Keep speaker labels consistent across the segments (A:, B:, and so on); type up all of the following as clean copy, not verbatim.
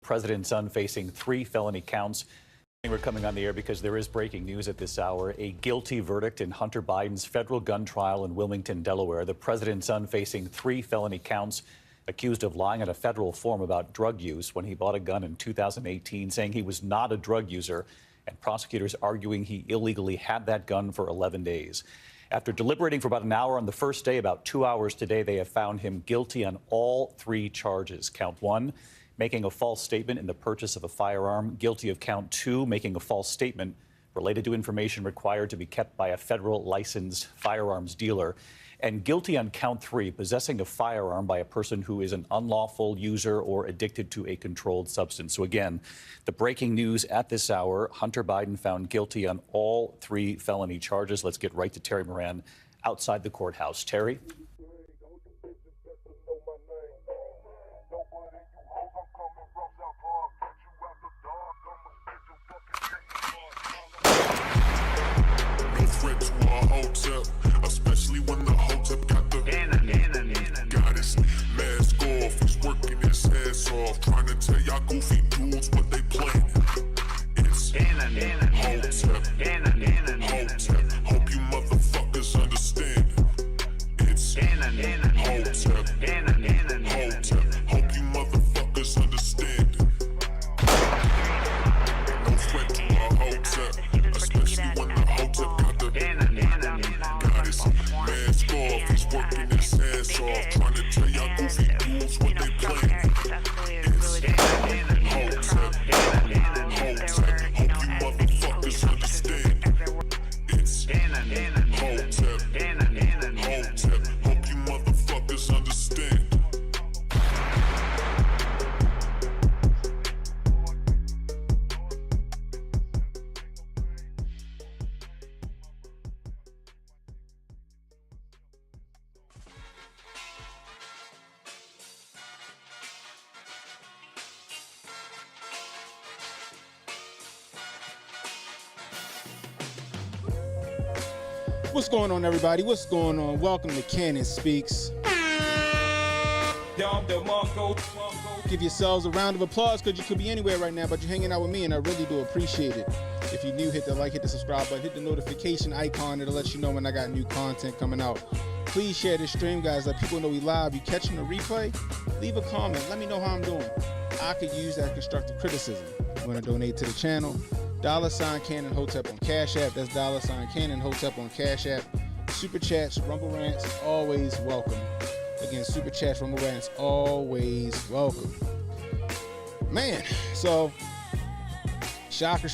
A: President's son facing 3 felony counts. We're coming on the air because there is breaking news at this hour. A guilty verdict in Hunter Biden's federal gun trial in Wilmington, Delaware. The president's son facing 3 felony counts, accused of lying on a federal form about drug use when he bought a gun in 2018, saying he was not a drug user, and prosecutors arguing he illegally had that gun for 11 days. After deliberating for about an hour on the first day, about 2 hours today, they have found him guilty on all 3 charges. Count 1, making a false statement in the purchase of a firearm. Guilty of count 2, making a false statement related to information required to be kept by a federal licensed firearms dealer. And guilty on count 3, possessing a firearm by a person who is an unlawful user or addicted to a controlled substance. So again, the breaking news at this hour, Hunter Biden found guilty on all 3 felony charges. Let's get right to Terry Moran outside the courthouse. Terry?
B: Hotep, especially when the Hotep got the goddess mask off. He's working his ass off, trying to tell y'all goofy dudes what they planning. It's Hotep, Hotep. Hope you motherfuckers understand. It's Hotep, Hotep. Hope you motherfuckers understand. No threat to a Hotep, especially when the Hotep got the goddess mask off. He's working his ass off, trying to tell y'all goofy dudes what they planning. It's Hotep, Hotep. Hope you motherfuckers understand. It's Hotep, Hotep. Hope you motherfuckers understand.
C: What's going on, everybody? What's going on? Welcome to Cannon Speaks. Give yourselves a round of applause because you could be anywhere right now, but you're hanging out with me, and I really do appreciate it. If you're new, hit the like, hit the subscribe button, hit the notification icon. It'll let you know when I got new content coming out. Please share this stream, guys. Let people know we live. You catching the replay? Leave a comment. Let me know how I'm doing. I could use that constructive criticism. You want to donate to the channel? $ Cannon Hotep on Cash App. That's $ Cannon Hotep on Cash App. Super chats, rumble rants, always welcome. Again, super chats, rumble rants, always welcome. Man, so shocker.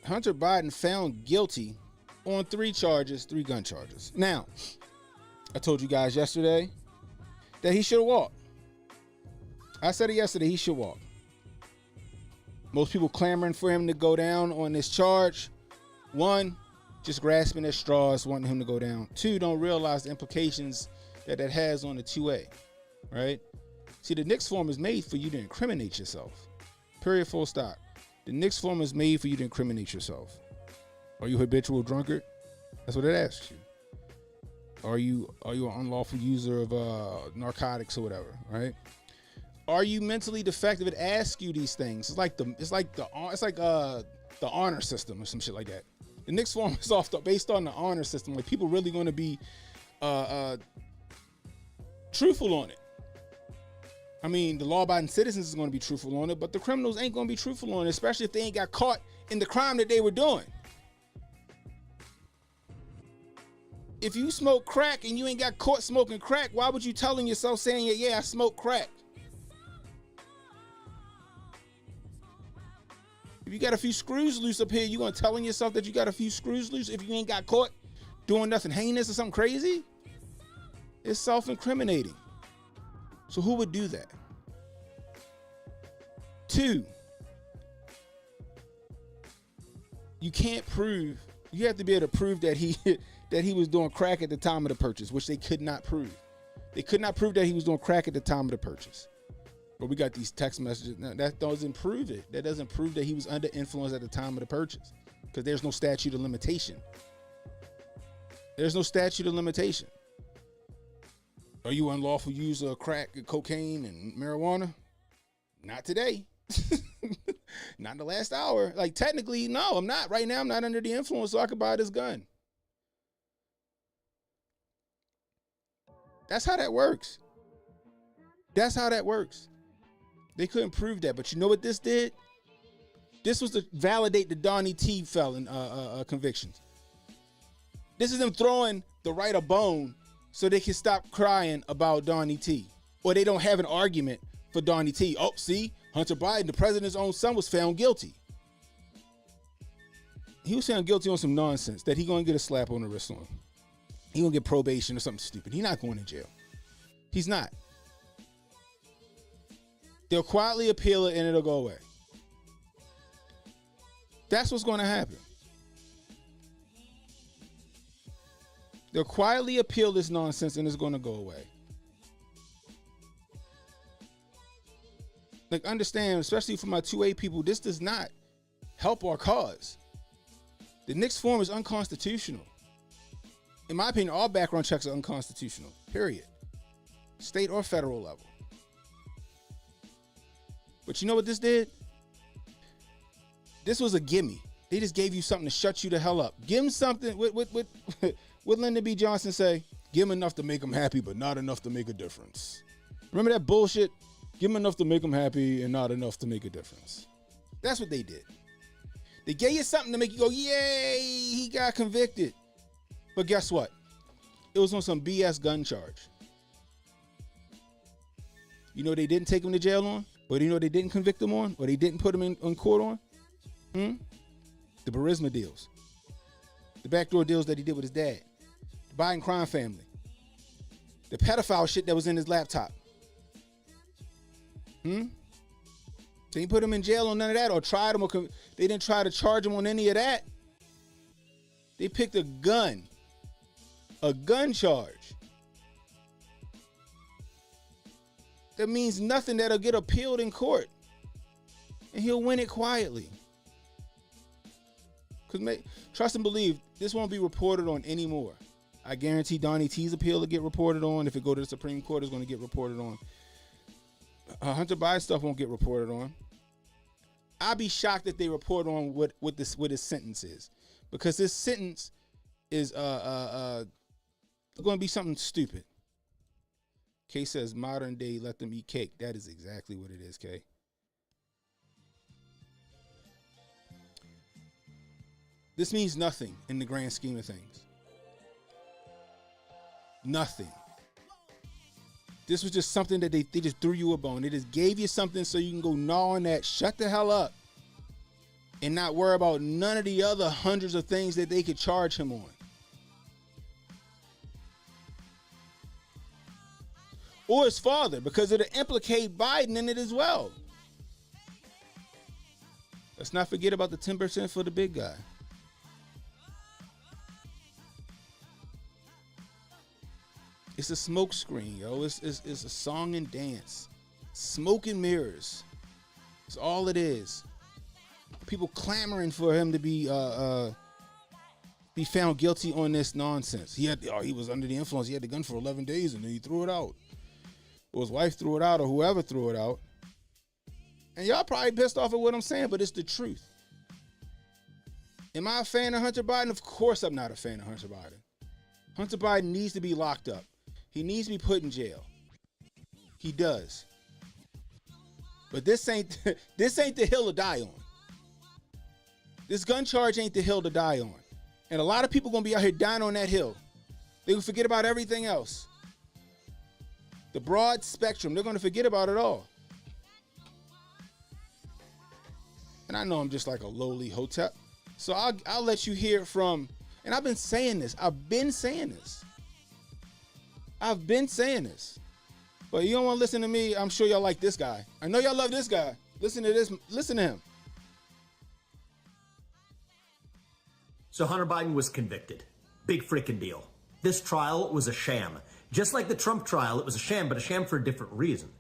C: Hunter Biden found guilty on 3 charges, 3 gun charges. Now, I told you guys yesterday that he should walk. I said it yesterday, he should walk. Most people clamoring for him to go down on this charge. 1, just grasping at straws, wanting him to go down. 2, don't realize the implications that has on the 2A, right? See, the NICS form is made for you to incriminate yourself. Period, full stop. The NICS form is made for you to incriminate yourself. Are you a habitual drunkard? That's what it asks you. Are you an unlawful user of narcotics or whatever, right? Are you mentally defective? It asks you these things. It's like the honor system or some shit like that. The next form is based on the honor system. Like, people really going to be truthful on it. I mean, the law-abiding citizens is going to be truthful on it, but the criminals ain't going to be truthful on it, especially if they ain't got caught in the crime that they were doing. If you smoke crack and you ain't got caught smoking crack, why would you telling yourself saying, yeah, I smoke crack? If you got a few screws loose up here, you gonna telling yourself that you got a few screws loose if you ain't got caught doing nothing heinous or something crazy? It's self-incriminating. So who would do that? 2, you can't prove, you have to be able to prove that he was doing crack at the time of the purchase, which they could not prove. They could not prove that he was doing crack at the time of the purchase. But we got these text messages. Now, that doesn't prove it. That doesn't prove that he was under influence at the time of the purchase, because there's no statute of limitation. There's no statute of limitation. Are you unlawful user of crack, cocaine, and marijuana? Not today. Not in the last hour. Like, technically, no, I'm not. Right now, I'm not under the influence, so I could buy this gun. That's how that works. That's how that works. They couldn't prove that, but you know what this did? This was to validate the Donnie T felon convictions. This is them throwing the right a bone so they can stop crying about Donnie T, or they don't have an argument for Donnie T. Oh, see, Hunter Biden, the president's own son, was found guilty. He was found guilty on some nonsense that he gonna get a slap on the wrist on. He gonna get probation or something stupid. He's not going to jail. He's not. They'll quietly appeal it and it'll go away. That's what's going to happen. They'll quietly appeal this nonsense and it's going to go away. Like, understand, especially for my 2A people, this does not help our cause. The Nix form is unconstitutional. In my opinion, all background checks are unconstitutional, period. State or federal level. But you know what this did? This was a gimme. They just gave you something to shut you the hell up. Give them something. What Lyndon B. Johnson say? Give them enough to make them happy, but not enough to make a difference. Remember that bullshit? Give them enough to make them happy and not enough to make a difference. That's what they did. They gave you something to make you go, yay, he got convicted. But guess what? It was on some BS gun charge. You know they didn't take him to jail on? Or you know they didn't convict him on? Or they didn't put him in court on? The Burisma deals. The backdoor deals that he did with his dad. The Biden crime family. The pedophile shit that was in his laptop. They didn't put him in jail on none of that, or tried him, or they didn't try to charge him on any of that. They picked a gun charge. That means nothing, that'll get appealed in court. And he'll win it quietly. Because trust and believe, this won't be reported on anymore. I guarantee Donnie T's appeal will get reported on. If it go to the Supreme Court, it's going to get reported on. Hunter Biden stuff won't get reported on. I'd be shocked if they report on what his sentence is. Because his sentence is going to be something stupid. Kay says, modern day, let them eat cake. That is exactly what it is, Kay. This means nothing in the grand scheme of things. Nothing. This was just something that they just threw you a bone. They just gave you something so you can go gnaw on that, shut the hell up, and not worry about none of the other hundreds of things that they could charge him on. Or his father, because it'll implicate Biden in it as well. Let's not forget about the 10% for the big guy. It's a smoke screen, yo. It's a song and dance. Smoke and mirrors. It's all it is. People clamoring for him to be be found guilty on this nonsense. He was under the influence. He had the gun for 11 days and then he threw it out. Or his wife threw it out, or whoever threw it out. And y'all probably pissed off at what I'm saying, but it's the truth. Am I a fan of Hunter Biden? Of course I'm not a fan of Hunter Biden. Hunter Biden needs to be locked up. He needs to be put in jail. He does. But this ain't the hill to die on. This gun charge ain't the hill to die on. And a lot of people gonna be out here dying on that hill. They will forget about everything else. The broad spectrum, they're gonna forget about it all. And I know I'm just like a lowly Hotep. So I'll let you hear from, and I've been saying this. But you don't want to listen to me. I'm sure y'all like this guy. I know y'all love this guy. Listen to this. Listen to him.
D: So Hunter Biden was convicted. Big freaking deal. This trial was a sham. Just like the Trump trial, it was a sham, but a sham for a different reason.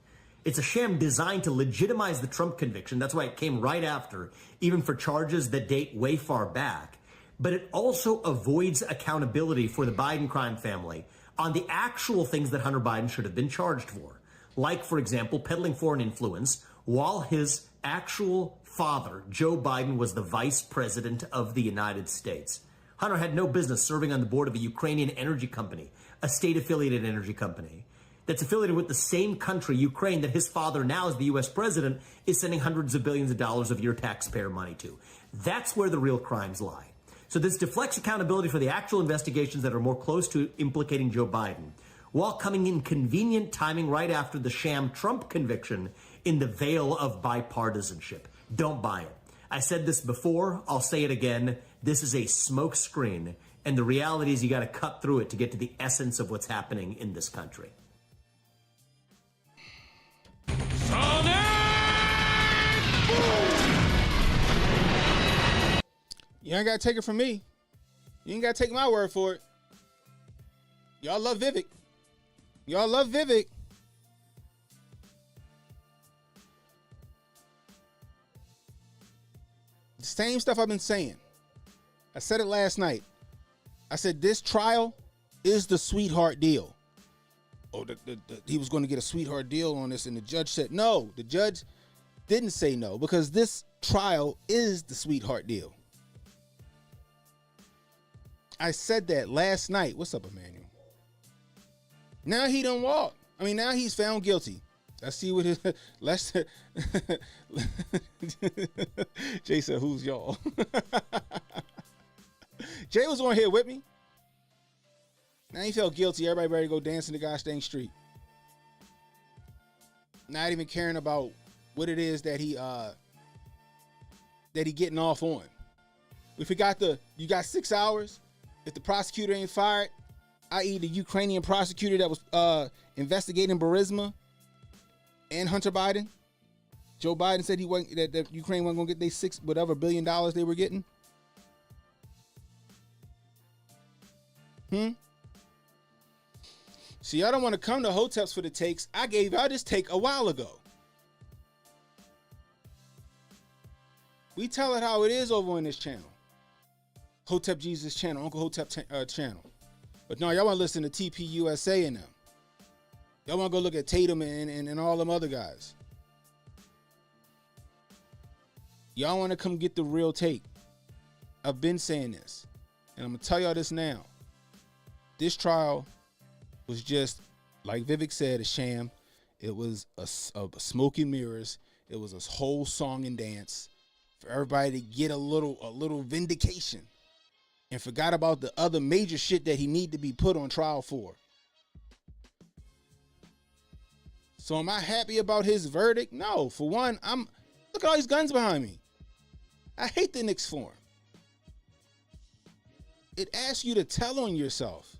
D: It's a sham designed to legitimize the Trump conviction. That's why it came right after, even for charges that date way far back. But it also avoids accountability for the Biden crime family on the actual things that Hunter Biden should have been charged for. Like, for example, peddling foreign influence while his actual father, Joe Biden, was the vice president of the United States. Hunter had no business serving on the board of a Ukrainian energy company, a state-affiliated energy company that's affiliated with the same country, Ukraine, that his father, now as the U.S. president, is sending hundreds of billions of dollars of your taxpayer money to. That's where the real crimes lie. So this deflects accountability for the actual investigations that are more close to implicating Joe Biden, while coming in convenient timing right after the sham Trump conviction in the veil of bipartisanship. Don't buy it. I said this before, I'll say it again. This is a smoke screen, and the reality is you got to cut through it to get to the essence of what's happening in this country.
C: You ain't got to take it from me. You ain't got to take my word for it. Y'all love Vivek. The same stuff I've been saying. I said it last night. I said this trial is the sweetheart deal. Oh, he was going to get a sweetheart deal on this, and the judge said no. The judge didn't say no, because this trial is the sweetheart deal. I said that last night. What's up, Emmanuel? Now he done walk. I mean, now he's found guilty. Let's see what his let's Jay said, who's y'all? Jay was on here with me. Now he felt guilty. Everybody ready to go dance in the gosh dang street. Not even caring about what it is that he getting off on. We forgot you got 6 hours. If the prosecutor ain't fired, i.e. the Ukrainian prosecutor that was investigating Burisma and Hunter Biden, Joe Biden said that Ukraine wasn't gonna get their $6 billion they were getting. See, y'all don't want to come to Hoteps for the takes. I gave y'all this take a while ago. We tell it how it is over on this channel. Hotep Jesus channel, Uncle Hotep channel. But no, y'all want to listen to TP USA and them. Y'all want to go look at Tatum and all them other guys. Y'all want to come get the real take. I've been saying this, and I'm going to tell y'all this now. This trial was just, like Vivek said, a sham. It was a smoke and mirrors. It was a whole song and dance for everybody to get a little vindication, and forgot about the other major shit that he need to be put on trial for. So am I happy about his verdict? No. For one, look at all these guns behind me. I hate the Nix form. It asks you to tell on yourself.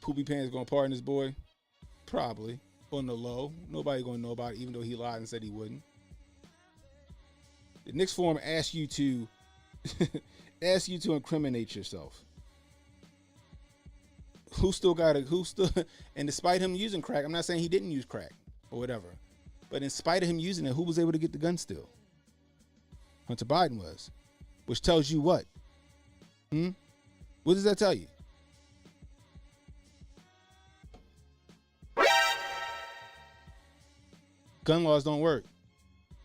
C: Poopy Pants gonna pardon this boy? Probably. On the low. Nobody gonna know about it, even though he lied and said he wouldn't. The Nix form asks you to incriminate yourself. And despite him using crack, I'm not saying he didn't use crack or whatever, But in spite of him using it, who was able to get the gun still? Hunter Biden was. Which tells you what? What does that tell you? Gun laws don't work.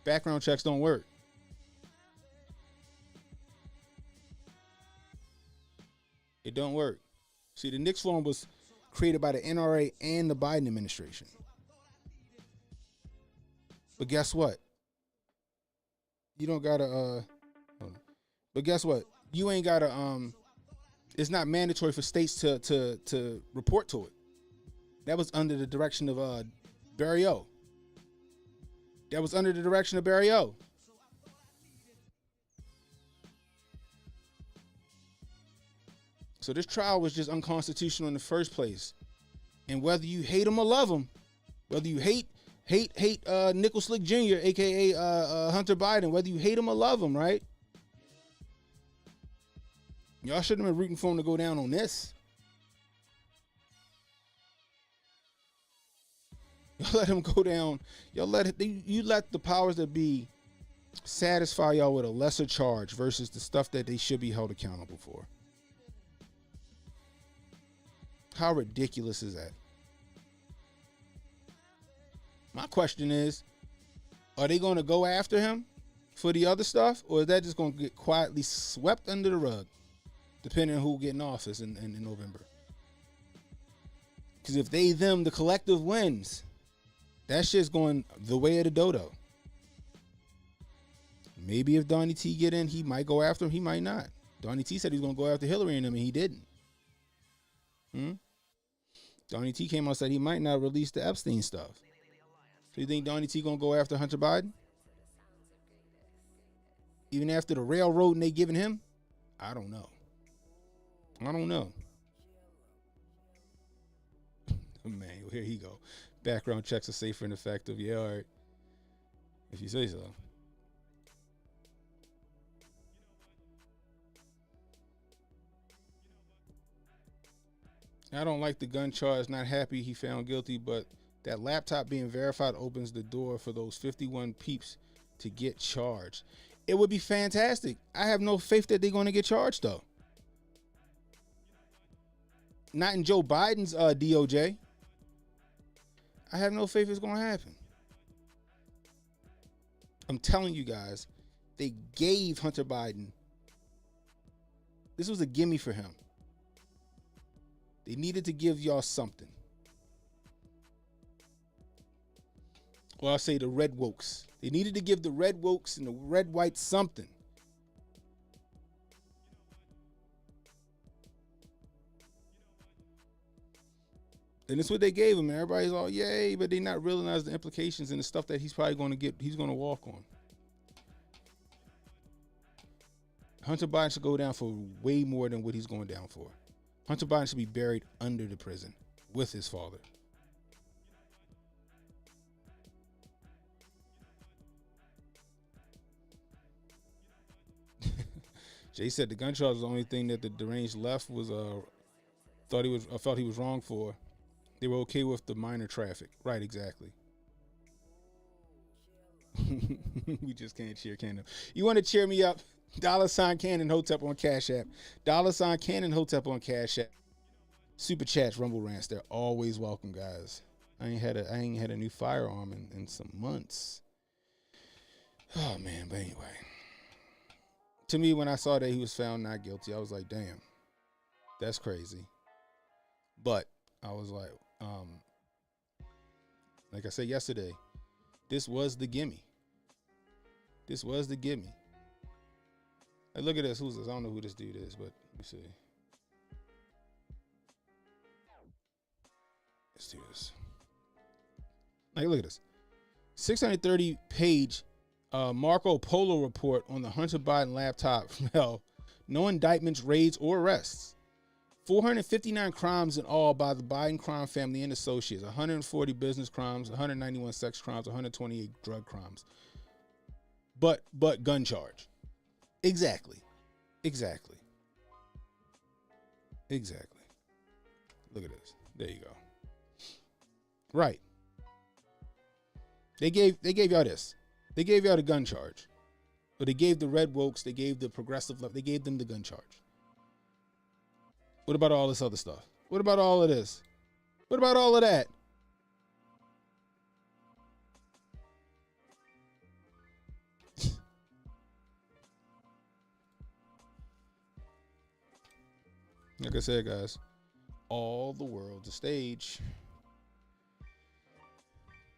C: Background checks don't work. It don't work. See, the Nix form was created by the NRA and the Biden administration. But guess what? You don't gotta but guess what? You ain't gotta it's not mandatory for states to report to it. That was under the direction of Barry O. That was under the direction of Barry O. So this trial was just unconstitutional in the first place. And whether you hate him or love him, whether you hate Nickel Slick Jr., aka Hunter Biden, whether you hate him or love him, right? Y'all shouldn't have been rooting for him to go down on this. Y'all let him go down. You let the powers that be satisfy y'all with a lesser charge versus the stuff that they should be held accountable for. How ridiculous is that? My question is, are they going to go after him for the other stuff, or is that just going to get quietly swept under the rug, depending on who get in office in November? Because if they, them, the collective wins, that shit's going the way of the dodo. Maybe if Donnie T get in, he might go after him. He might not. Donnie T said he was going to go after Hillary and him, and he didn't. Donnie T came out and said he might not release the Epstein stuff. So you think Donnie T going to go after Hunter Biden? Even after the railroad and they giving him? I don't know. Man, here he go. Background checks are safer and effective. Yeah, all right. If you say so. I don't like the gun charge. Not happy he found guilty, but that laptop being verified opens the door for those 51 peeps to get charged. It would be fantastic. I have no faith that they're going to get charged, though. Not in Joe Biden's DOJ. I have no faith it's going to happen. I'm telling you guys, they gave Hunter Biden. This was a gimme for him. They needed to give y'all something. Or I'll say the red wokes. They needed to give the red wokes and the red whites something. And it's what they gave him, and everybody's all yay, but they not realize the implications and the stuff that he's probably going to get. He's going to walk on. Hunter Biden should go down for way more than what he's going down for. Hunter Biden should be buried under the prison with his father. Jay said the gun charge was the only thing that the deranged left was felt he was wrong for. They were okay with the minor traffic. Right, exactly. We just can't cheer Cannon. You want to cheer me up? $ Cannon Hotep on Cash App. $ Cannon Hotep on Cash App. Super chats, rumble rants. They're always welcome, guys. I ain't had a new firearm in some months. Oh man, but anyway. To me, when I saw that he was found not guilty, I was like, damn, that's crazy. But I was like I said yesterday, this was the gimme. This was the gimme. Hey, look at this. Who's this? I don't know who this dude is, but let me see. Let's do this. Like, look at this. 630-page Marco Polo report on the Hunter Biden laptop. Hell, no indictments, raids, or arrests. 459 crimes in all by the Biden crime family and associates. 140 business crimes, 191 sex crimes, 128 drug crimes. But gun charge. Exactly. Look at this. There you go. Right. They gave y'all this. They gave y'all the gun charge. But they gave the red wokes, they gave the progressive left, they gave them the gun charge. What about all this other stuff? What about all of this? What about all of that? Like I said, guys, all the world's a stage.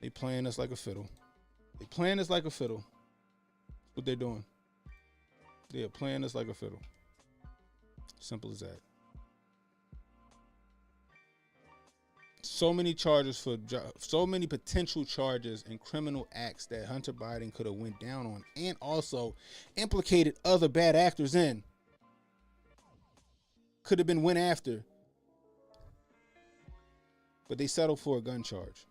C: They playing us like a fiddle. They playing us like a fiddle. That's what they're doing. They are playing us like a fiddle. Simple as that. So many charges so many potential charges and criminal acts that Hunter Biden could have went down on, and also implicated other bad actors in. Could have been went after, but they settled for a gun charge.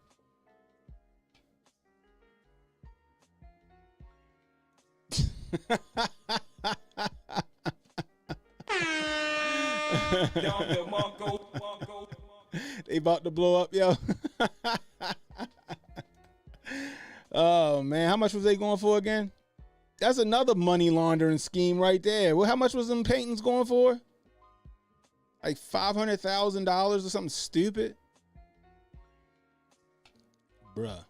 C: They about to blow up, yo. Oh man, how much was they going for again? That's another money laundering scheme right there. Well, how much was them paintings going for? Like $500,000 or something stupid? Bruh.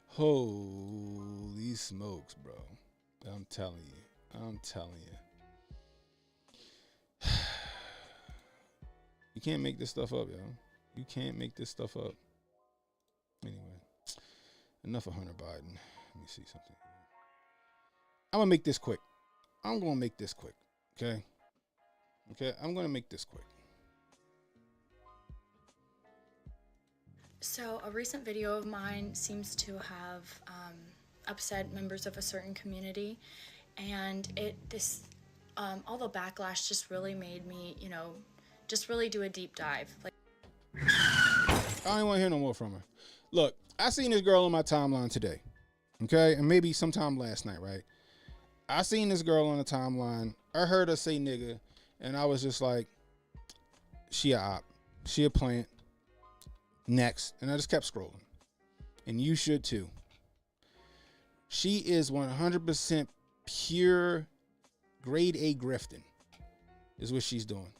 C: Holy smokes, bro. I'm telling you. You can't make this stuff up, yo. You can't make this stuff up. Anyway, enough of Hunter Biden. Let me see something. I'm going to make this quick. Okay? I'm going to make this quick.
E: So a recent video of mine seems to have upset members of a certain community, and all the backlash just really made me, just really do a deep dive. Like,
C: I don't want to hear no more from her. Look, I seen this girl on my timeline today, okay, and maybe sometime last night, right? I seen this girl on the timeline. I heard her say nigga, and I was just like, she a op, she a plant. Next, and I just kept scrolling, and you should too. She is 100% pure grade A grifting, is what she's doing.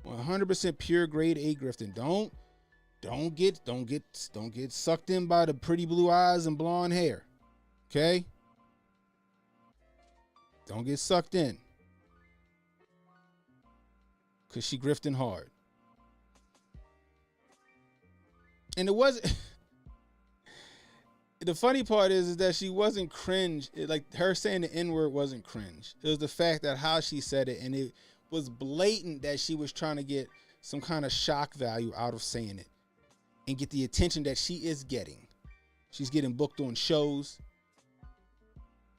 C: 100% pure grade A grifting. Don't get sucked in by the pretty blue eyes and blonde hair, okay? Don't get sucked in, cause she grifting hard. And it wasn't. The funny part is that she wasn't cringe. Like her saying the N-word wasn't cringe. It was the fact that how she said it, and it was blatant that she was trying to get some kind of shock value out of saying it and get the attention that she is getting. She's getting booked on shows.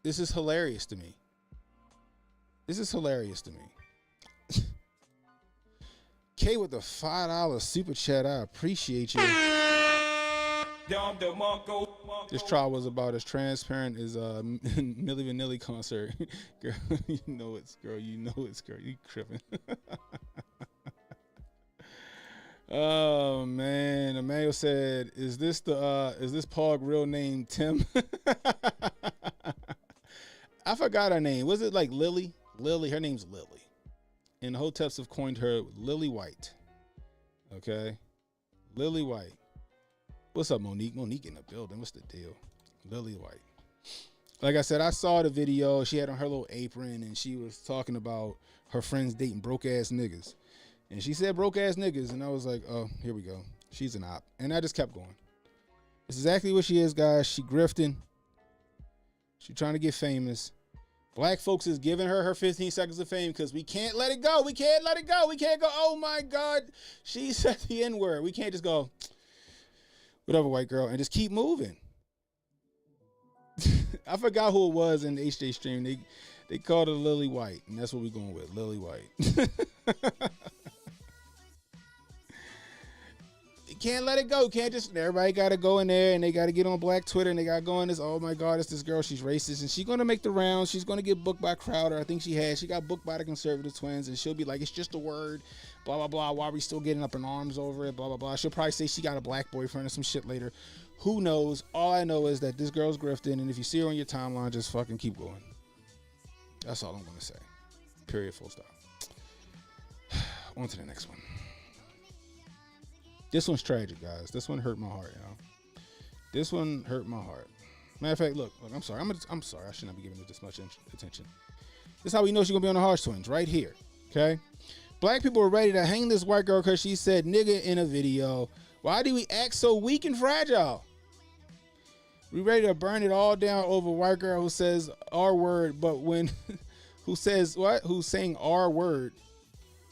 C: This is hilarious to me. K with the $5 super chat. I appreciate you. This trial was about as transparent as Milli Vanilli concert. Girl, you know it's girl. You tripping. Oh man, Emmanuel said, "Is this Pog real name Tim?" I forgot her name. Was it like Lily? Lily. Her name's Lily. And the Hoteps have coined her Lily White. Okay, Lily White. What's up, Monique? Monique in the building. What's the deal? Lily White. Like I said, I saw the video. She had on her little apron, and she was talking about her friends dating broke-ass niggas. And she said broke-ass niggas, and I was like, oh, here we go. She's an op. And I just kept going. It's exactly what she is, guys. She grifting. She trying to get famous. Black folks is giving her 15 seconds of fame because we can't let it go. We can't let it go. We can't go, oh, my God. She said the N-word. We can't just go, whatever, white girl, and just keep moving. I forgot who it was in the HJ stream. They called her Lily White, and that's what we're going with, Lily White. can't let it go. Can't just, everybody got to go in there and they got to get on Black Twitter and they got to go on this, oh my God, it's this girl, she's racist. And she's going to make the rounds. She's going to get booked by Crowder. I think she has. She got booked by the conservative twins and she'll be like, it's just a word, blah, blah, blah. Why are we still getting up in arms over it, blah, blah, blah. She'll probably say she got a black boyfriend or some shit later. Who knows? All I know is that this girl's grifting, and if you see her on your timeline, just fucking keep going. That's all I'm going to say. Period, full stop. On to the next one. This one's tragic, guys. This one hurt my heart, y'all. This one hurt my heart. Matter of fact, look, I'm sorry. I'm sorry. I should not be giving it this much attention. This is how we know she's going to be on the Harsh Twins, right here, okay? Black people are ready to hang this white girl because she said nigga in a video. Why do we act so weak and fragile? We ready to burn it all down over a white girl who says our word, but when, who says what? Who's saying our word?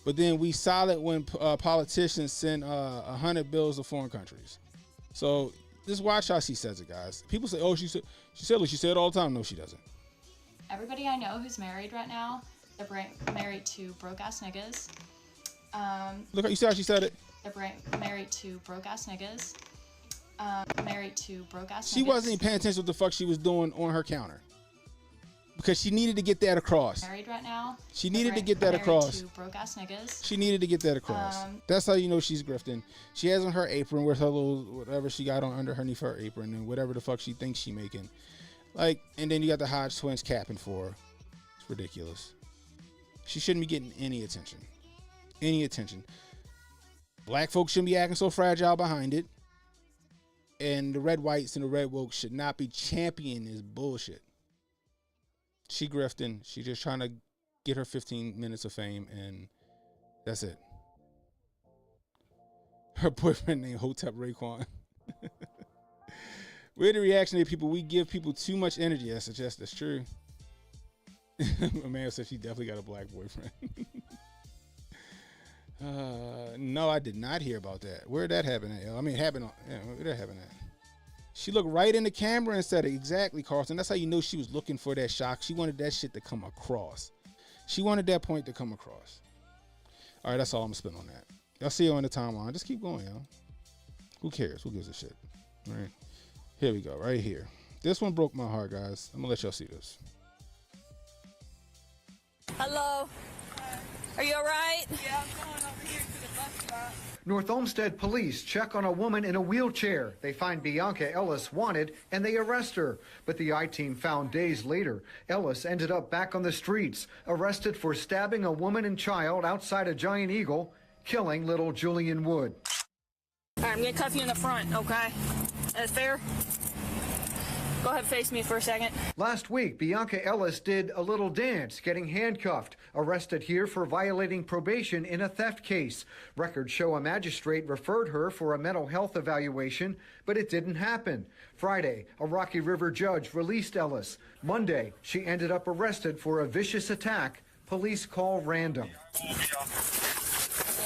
C: But then we silent when politicians send 100 bills to foreign countries. So just watch how she says it, guys. People say, "Oh, she said it all the time." No, she doesn't.
E: Everybody I know who's married right now, they're married to broke ass niggas.
C: Look, you see how she said it.
E: They're married to broke ass niggas. Married to broke ass niggas.
C: She wasn't even paying attention to what the fuck she was doing on her counter. Because she needed to get that across.
E: Married right now.
C: She needed to get that across.
E: To broke ass niggas.
C: She needed to get that across. That's how you know she's grifting. She has on her apron with her little whatever she got on underneath her apron and whatever the fuck she thinks she making. Like, and then you got the Hodge twins capping for her. It's ridiculous. She shouldn't be getting any attention. Any attention. Black folks shouldn't be acting so fragile behind it. And the red whites and the red woke should not be championing this bullshit. She grifting. She just trying to get her 15 minutes of fame, and that's it. Her boyfriend named Hotep Raekwon. We're the reactionary people. We give people too much energy. I suggest that's true. Amanda said she definitely got a black boyfriend. No, I did not hear about that. Where did that happen at? I mean, where did that happen at? She looked right in the camera and said it exactly, Carlton. That's how you know she was looking for that shock. She wanted that shit to come across. She wanted that point to come across. All right, that's all I'm going to spend on that. Y'all see her on the timeline. Just keep going, y'all. Who cares? Who gives a shit? All right. Here we go, right here. This one broke my heart, guys. I'm going to let y'all see this.
F: Hello. Are you all right?
G: Yeah, I'm going over here to the bus stop.
H: North Olmsted police check on a woman in a wheelchair. They find Bianca Ellis wanted and they arrest her. But the I-team found days later, Ellis ended up back on the streets, arrested for stabbing a woman and child outside a Giant Eagle, killing little Julian Wood.
F: All right, I'm going to cuff you in the front, okay? That's fair? Go ahead, face me for a second.
H: Last week, Bianca Ellis did a little dance, getting handcuffed, arrested here for violating probation in a theft case. Records show a magistrate referred her for a mental health evaluation, but it didn't happen. Friday, a Rocky River judge released Ellis. Monday, she ended up arrested for a vicious attack. Police call random.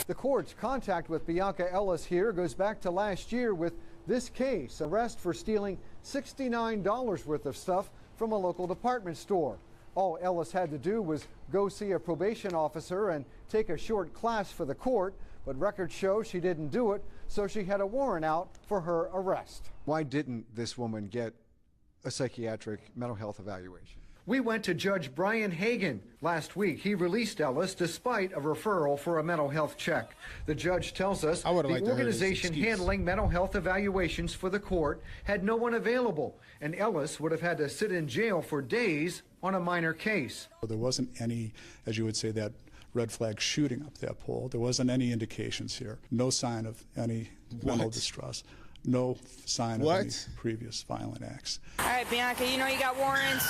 H: The court's contact with Bianca Ellis here goes back to last year with this case, arrest for stealing $69 worth of stuff from a local department store. All Ellis had to do was go see a probation officer and take a short class for the court, but records show she didn't do it, so she had a warrant out for her arrest.
I: Why didn't this woman get a psychiatric mental health evaluation?
H: We went to Judge Brian Hagan. Last week, he released Ellis despite a referral for a mental health check. The judge tells us the organization handling mental health evaluations for the court had no one available, and Ellis would have had to sit in jail for days on a minor case.
J: There wasn't any, as you would say, that red flag shooting up that pole. There wasn't any indications here. No sign of any mental distress. No sign of any previous violent acts.
F: All right, Bianca, you know you got warrants,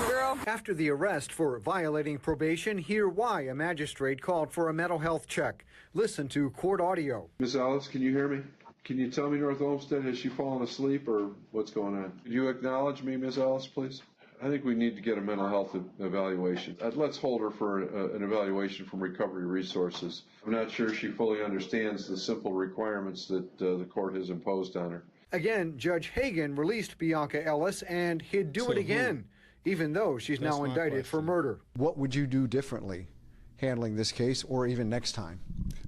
F: girl.
H: After the arrest for violating probation, hear why a magistrate called for a mental health check. Listen to court audio.
K: Ms. Ellis, can you hear me? Can you tell me, North Olmsted, has she fallen asleep or what's going on? Could you acknowledge me, Ms. Ellis, please? I think we need to get a mental health evaluation. Let's hold her for an evaluation from Recovery Resources. I'm not sure she fully understands the simple requirements that the court has imposed on her.
H: Again, Judge Hagan released Bianca Ellis, and he'd do it again, even though she's now indicted for murder.
I: What would you do differently handling this case or even next time?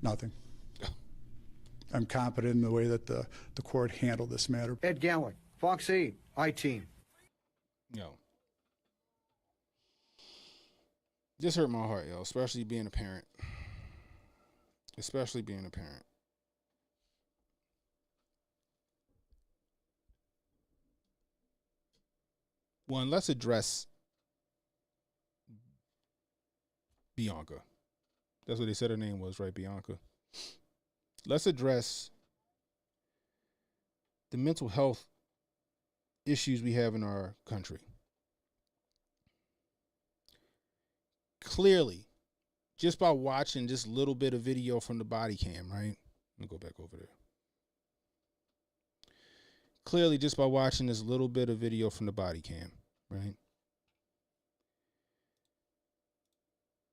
J: Nothing. I'm confident in the way that the court handled this matter.
H: Ed Gallick, Fox 8, I-Team.
C: Yo. This hurt my heart, yo, especially being a parent. Especially being a parent. One, let's address Bianca. That's what they said her name was, right, Bianca? Let's address the mental health issues we have in our country. Clearly, just by watching this little bit of video from the body cam, right? Let me go back over there. Clearly, just by watching this little bit of video from the body cam, right?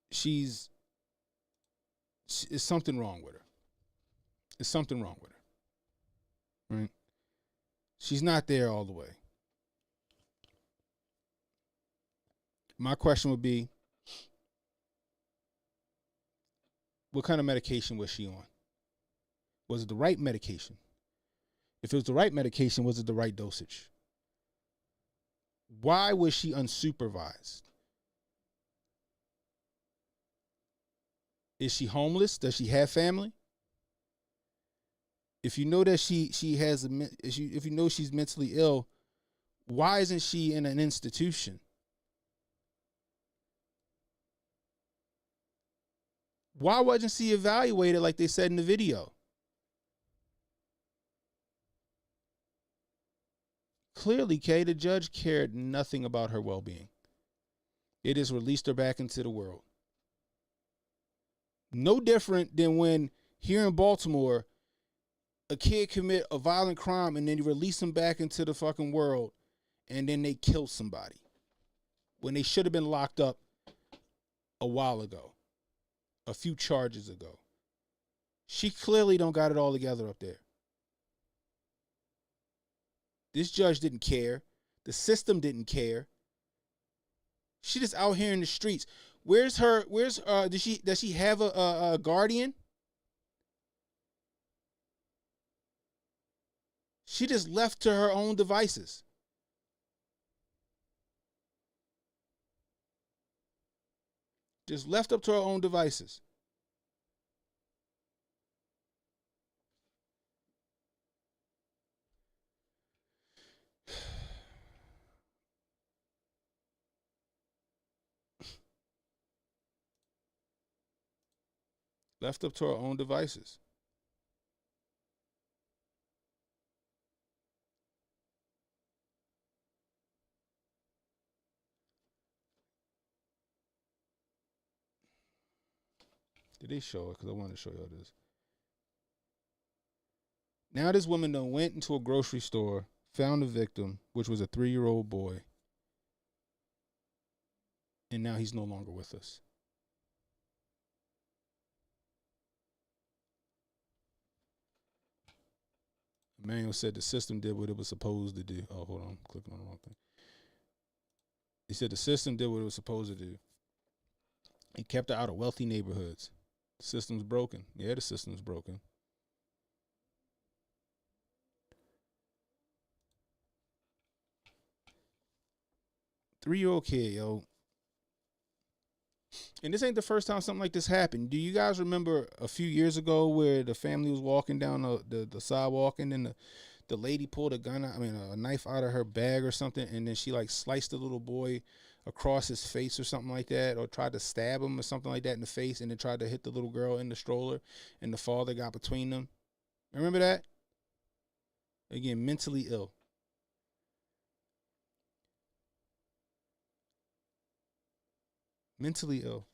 C: It's something wrong with her. There's something wrong with her, right? She's not there all the way. My question would be, what kind of medication was she on? Was it the right medication? If it was the right medication, was it the right dosage? Why was she unsupervised? Is she homeless? Does she have family? If you know that if you know she's mentally ill, why isn't she in an institution? Why wasn't she evaluated like they said in the video? Clearly, Kay, the judge cared nothing about her well-being. It just released her back into the world. No different than when here in Baltimore, a kid commit a violent crime and then you release him back into the fucking world and then they kill somebody when they should have been locked up a while ago, a few charges ago. She clearly don't got it all together up there. This judge didn't care. The system didn't care. She just out here in the streets. Does she have a guardian? She just left to her own devices. Just left up to her own devices. Left up to her own devices. Did they show it? Because I wanted to show y'all this. Now this woman done went into a grocery store, found the victim, which was a 3-year-old boy, and now he's no longer with us. Emmanuel said the system did what it was supposed to do. Oh, hold on. I'm clicking on the wrong thing. He said the system did what it was supposed to do. It kept her out of wealthy neighborhoods. The system's broken. Yeah, the system's broken. Three-year-old kid, yo. And this ain't the first time something like this happened. Do you guys remember a few years ago where the family was walking down the sidewalk and then the lady pulled a knife out of her bag or something, and then she like sliced the little boy across his face or something like that, or tried to stab him or something like that in the face, and then tried to hit the little girl in the stroller, and the father got between them. Remember that? Again, mentally ill. Mentally ill.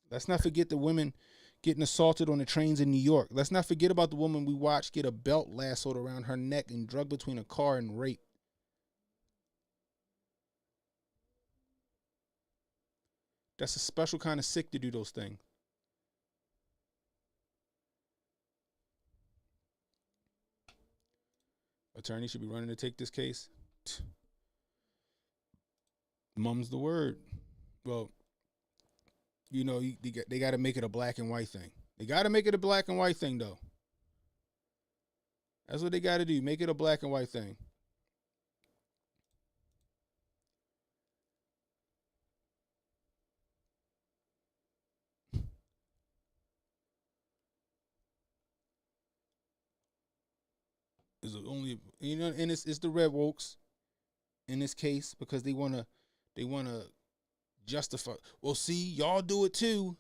C: Let's not forget the women getting assaulted on the trains in New York. Let's not forget about the woman we watched get a belt lassoed around her neck and drugged between a car and raped. That's a special kind of sick to do those things. Attorney should be running to take this case. Mum's the word. Well, you know, they got to make it a black and white thing. They got to make it a black and white thing, though. That's what they got to do. Make it a black and white thing. Is only, you know, and it's the red wokes in this case because they wanna justify. Well, see, y'all do it too.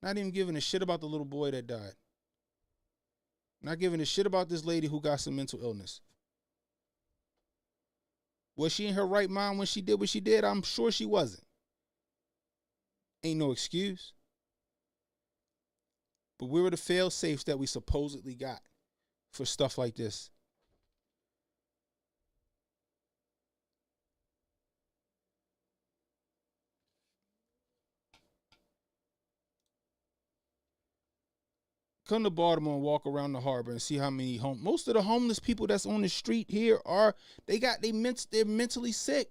C: Not even giving a shit about the little boy that died. Not giving a shit about this lady who got some mental illness. Was she in her right mind when she did what she did? I'm sure she wasn't. Ain't no excuse. But where were the fail safes that we supposedly got for stuff like this? Come to Baltimore and walk around the harbor and see how many most of the homeless people that's on the street here are they're mentally sick.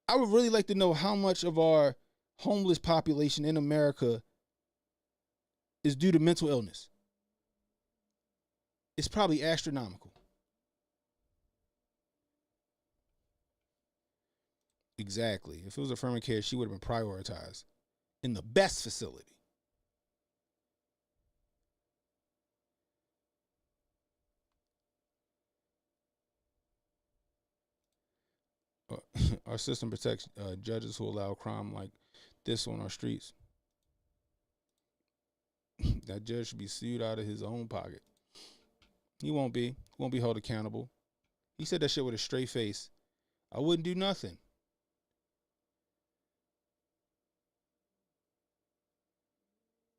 C: I would really like to know how much of our homeless population in America is due to mental illness. It's probably astronomical. Exactly. If it was affirmative care, she would have been prioritized in the best facility. Our system protects judges who allow crime like this on our streets. That judge should be sued out of his own pocket. He won't be held accountable. He said that shit with a straight face. I wouldn't do nothing.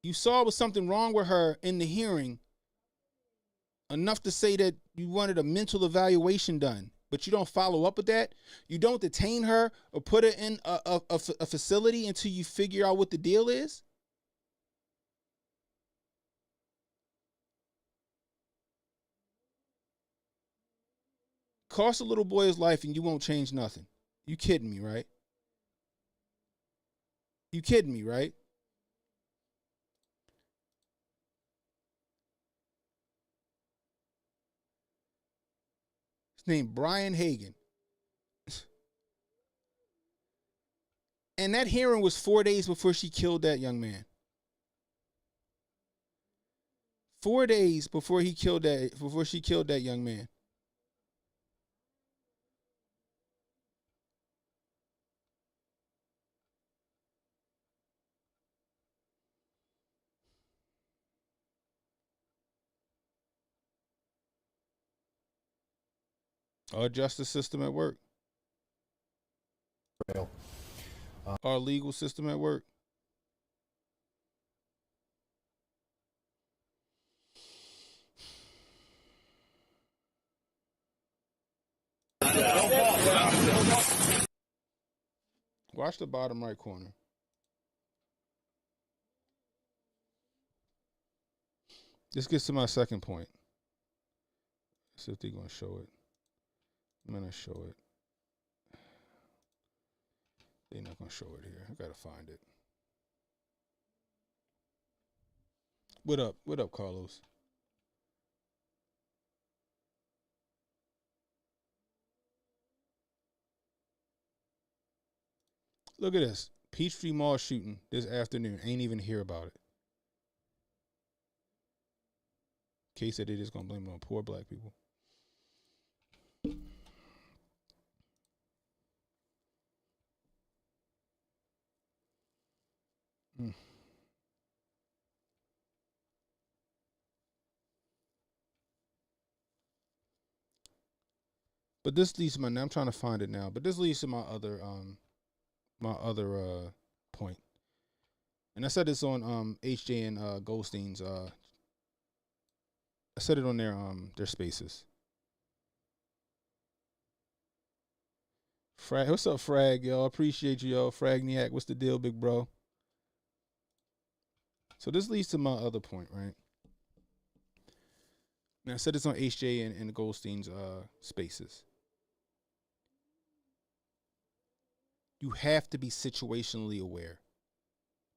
C: You saw there was something wrong with her in the hearing, enough to say that you wanted a mental evaluation done, but you don't follow up with that. You don't detain her or put her in a facility until you figure out what the deal is. Cost a little boy his life and you won't change nothing. You kidding me, right? You kidding me, right? His name Brian Hagan. And that hearing was 4 days before she killed that young man. 4 days before she killed that young man. Our justice system at work. Our legal system at work. Watch the bottom right corner. This gets to my second point. Let's see if they're going to show it. I'm going to show it. They're not going to show it here. I got to find it. What up? What up, Carlos? Look at this. Peachtree Mall shooting this afternoon. Ain't even hear about it. Case said they just going to blame it on poor black people. But this leads to I'm trying to find it now, but this leads to my other point. And I said this on HJ and Goldstein's I said it on their spaces. Frag, what's up, Frag, yo? Appreciate you, yo. Fragniac, what's the deal, big bro? So this leads to my other point, right? Now I said this on HJ and Goldstein's spaces. You have to be situationally aware,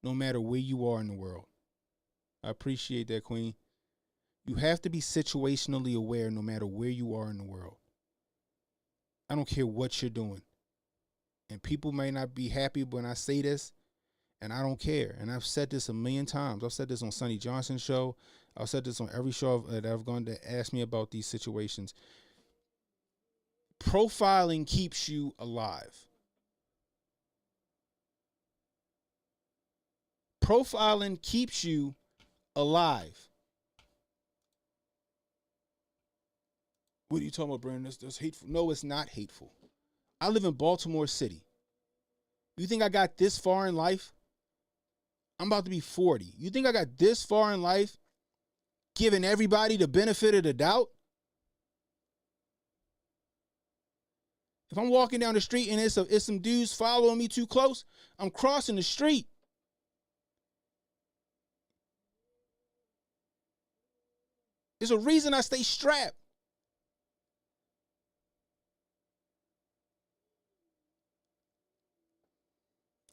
C: no matter where you are in the world. I appreciate that, Queen. You have to be situationally aware no matter where you are in the world. I don't care what you're doing. And people may not be happy when I say this, and I don't care. And I've said this a million times. I've said this on Sonny Johnson's show. I've said this on every show that I've gone to ask me about these situations. Profiling keeps you alive. Profiling keeps you alive. What are you talking about, Brandon? That's hateful. No, it's not hateful. I live in Baltimore City. You think I got this far in life? I'm about to be 40. You think I got this far in life giving everybody the benefit of the doubt? If I'm walking down the street and it's some dudes following me too close, I'm crossing the street. There's a reason I stay strapped.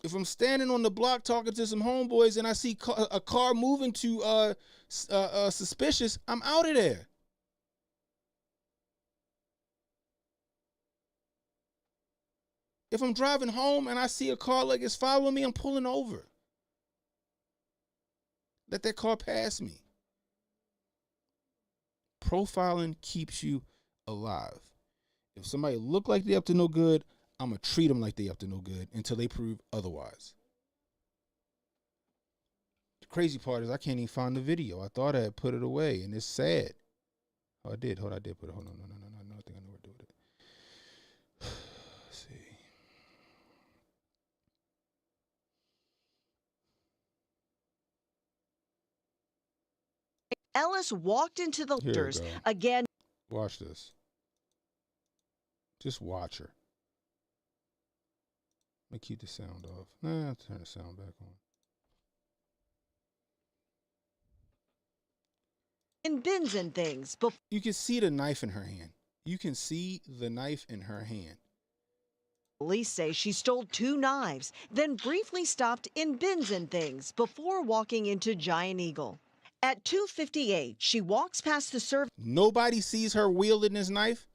C: If I'm standing on the block talking to some homeboys and I see a car moving to suspicious, I'm out of there. If I'm driving home and I see a car like it's following me, I'm pulling over. Let that car pass me. Profiling keeps you alive. If somebody look like they up to no good, I'm going to treat them like they up to no good until they prove otherwise. The crazy part is I can't even find the video. I thought I had put it away, and it's sad. Oh, I did. Hold on, I did put it. Hold on. No. I think I know what to do with it. Let's see.
L: Ellis walked into the leaders again.
C: Watch this. Just watch her. Let me keep the sound off. Nah, I'll turn the sound back on.
L: In bins and things.
C: You can see the knife in her hand. You can see the knife in her hand.
L: Police say she stole 2 knives, then briefly stopped in bins and things before walking into Giant Eagle. At 2:58, she walks past the service.
C: Nobody sees her wielding this knife.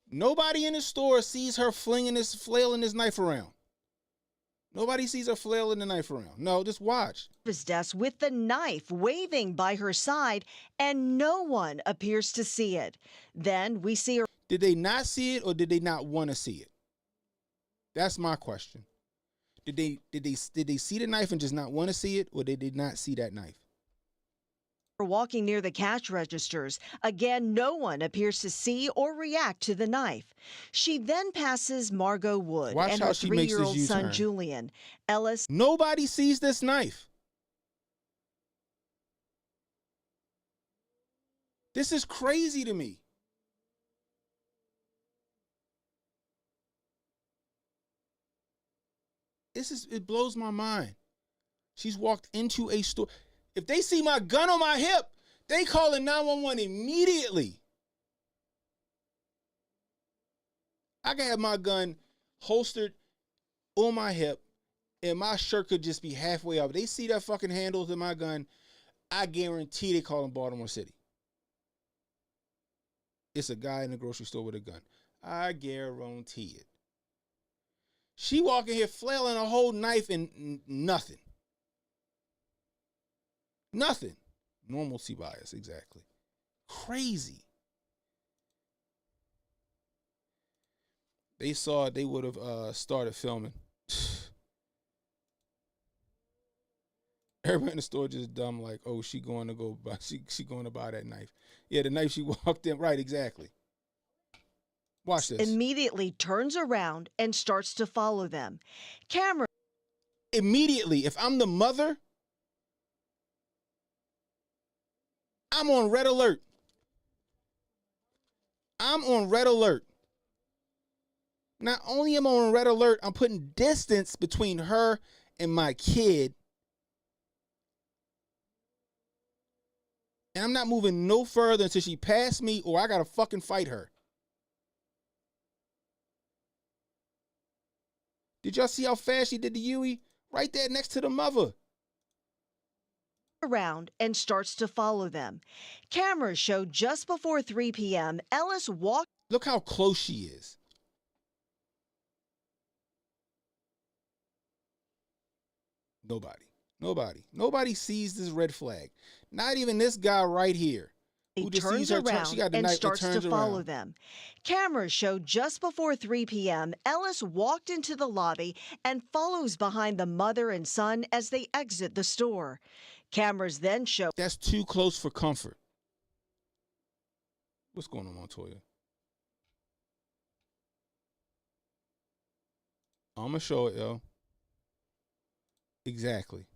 C: Nobody in the store sees her flailing this knife around. Nobody sees her flailing the knife around. No, just watch.
L: Desk with the knife waving by her side, and no one appears to see it. Then we see her.
C: Did they not see it, or did they not want to see it? That's my question. Did they see the knife and just not want to see it, or did they not see that knife?
L: Walking near the cash registers. Again, no one appears to see or react to the knife. She then passes Margot Wood and her 3-year-old son, Julian. Ellis.
C: Nobody sees this knife. This is crazy to me. It blows my mind. She's walked into a store. If they see my gun on my hip, they calling 911 immediately. I can have my gun holstered on my hip, and my shirt could just be halfway up. They see that fucking handle to my gun, I guarantee they call in Baltimore City. It's a guy in the grocery store with a gun. I guarantee it. She walking here flailing a whole knife and nothing. Nothing. Normalcy bias, exactly. Crazy. They saw it, they would have started filming. Everybody in the store just dumb, like, oh, she going to go buy, she going to buy that knife. Yeah, the knife she walked in, right, exactly. Watch this.
L: Immediately turns around and starts to follow them. Camera.
C: Immediately, if I'm the mother, I'm on red alert. I'm on red alert. Not only am I on red alert, I'm putting distance between her and my kid. And I'm not moving no further until she passed me or I got to fucking fight her. Did y'all see how fast she did the Yui? Right there next to the mother.
L: around and starts to follow them. Cameras show just before 3 p.m. Ellis walked.
C: Look how close she is. Nobody sees this red flag. Not even this guy right here.
L: He turns around and starts to follow them. Cameras show just before 3 p.m. Ellis walked into the lobby and follows behind the mother and son as they exit the store. Cameras then show.
C: That's too close for comfort. What's going on, Montoya? I'm going to show it, yo. Exactly.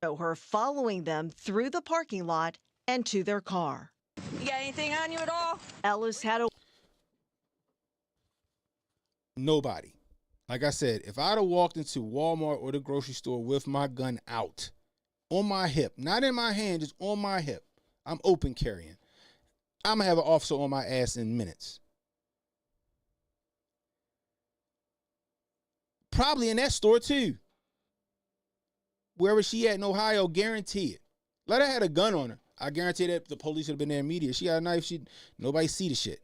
L: Show her following them through the parking lot and to their car.
F: You got anything on you at all?
L: Ellis had a.
C: Nobody. Like I said, if I'd have walked into Walmart or the grocery store with my gun out, on my hip, not in my hand, just on my hip, I'm open carrying, I'm going to have an officer on my ass in minutes. Probably in that store too. Wherever she at in Ohio, guarantee it. Let her had a gun on her. I guarantee that the police would have been there immediately. She got a knife. Nobody see the shit.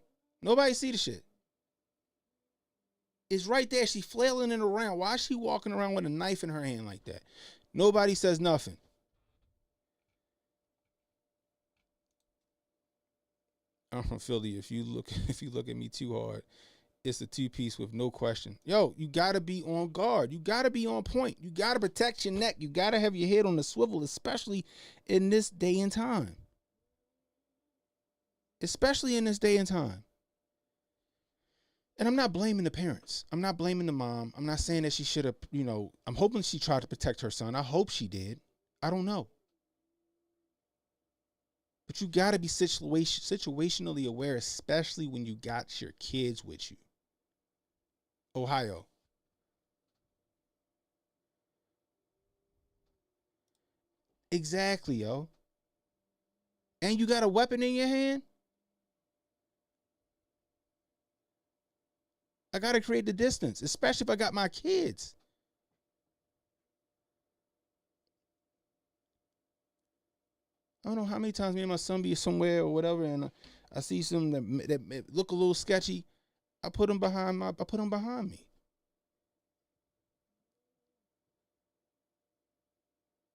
C: It's right there. She flailing it around. Why is she walking around with a knife in her hand like that? Nobody says nothing. I'm from Philly. If you look at me too hard, it's a two-piece with no question. Yo, you got to be on guard. You got to be on point. You got to protect your neck. You got to have your head on the swivel, especially in this day and time. And I'm not blaming the parents. I'm not blaming the mom. I'm not saying that she should have, I'm hoping she tried to protect her son. I hope she did. I don't know. But you got to be situationally aware, especially when you got your kids with you. Ohio. Exactly, yo. And you got a weapon in your hand? I got to create the distance, especially if I got my kids. I don't know how many times me and my son be somewhere or whatever, and I see some that look a little sketchy. I put them behind me.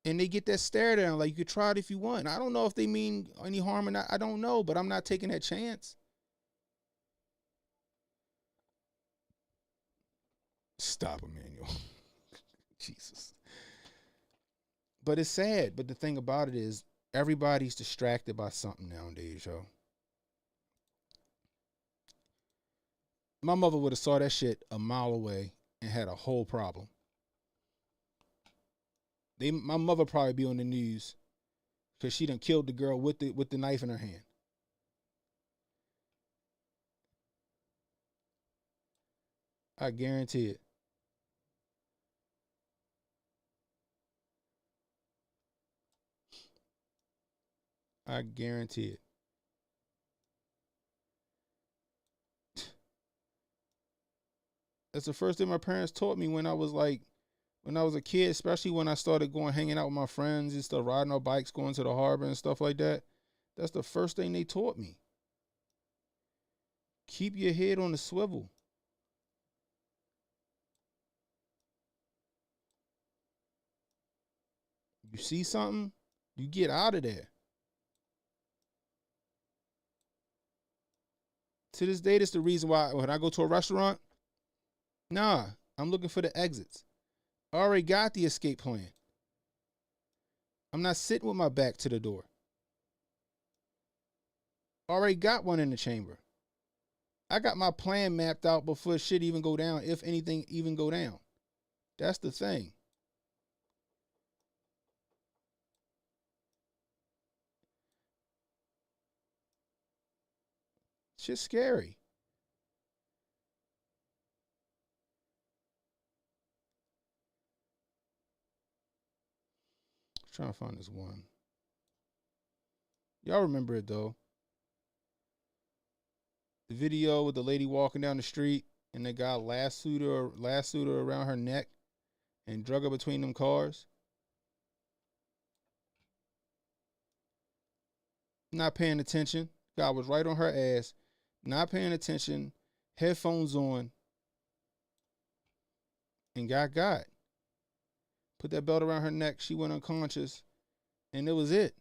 C: And they get that stare down like you could try it if you want. I don't know if they mean any harm or not. I don't know, but I'm not taking that chance. Stop, Emmanuel. Jesus. But it's sad. But the thing about it is, everybody's distracted by something nowadays, yo. My mother would have saw that shit a mile away and had a whole problem. My mother probably be on the news because she done killed the girl with the knife in her hand. I guarantee it. I guarantee it. That's the first thing my parents taught me when I was a kid, especially when I started hanging out with my friends and stuff, riding our bikes, going to the harbor and stuff like that. That's the first thing they taught me. Keep your head on the swivel. You see something, you get out of there. To this day, that's the reason why when I go to a restaurant, I'm looking for the exits. I already got the escape plan. I'm not sitting with my back to the door. Already got one in the chamber. I got my plan mapped out before shit even go down, if anything even go down. That's the thing. Shit's scary. I'm trying to find this one. Y'all remember it though. The video with the lady walking down the street and the guy lassoed her around her neck and drug her between them cars. Not paying attention. God was right on her ass. Not paying attention. Headphones on. And got. Put that belt around her neck. She went unconscious. And it was it.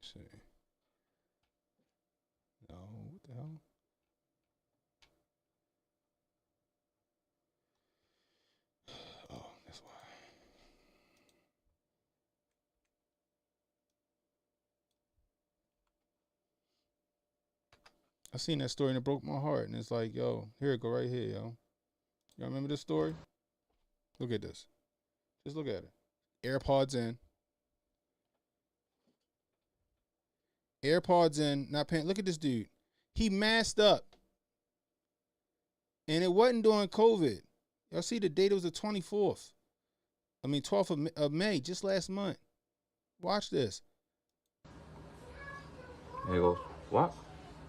C: Let's see. No, what the hell? Oh, that's why. I seen that story and it broke my heart. And it's like, yo, here it go right here, yo. Y'all remember this story? Look at this. Just look at it. AirPods in. AirPods in, not paying. Look at this dude. He masked up. And it wasn't during COVID. Y'all see the date? It was the 24th. 12th of May, just last month. Watch this.
M: He goes, what?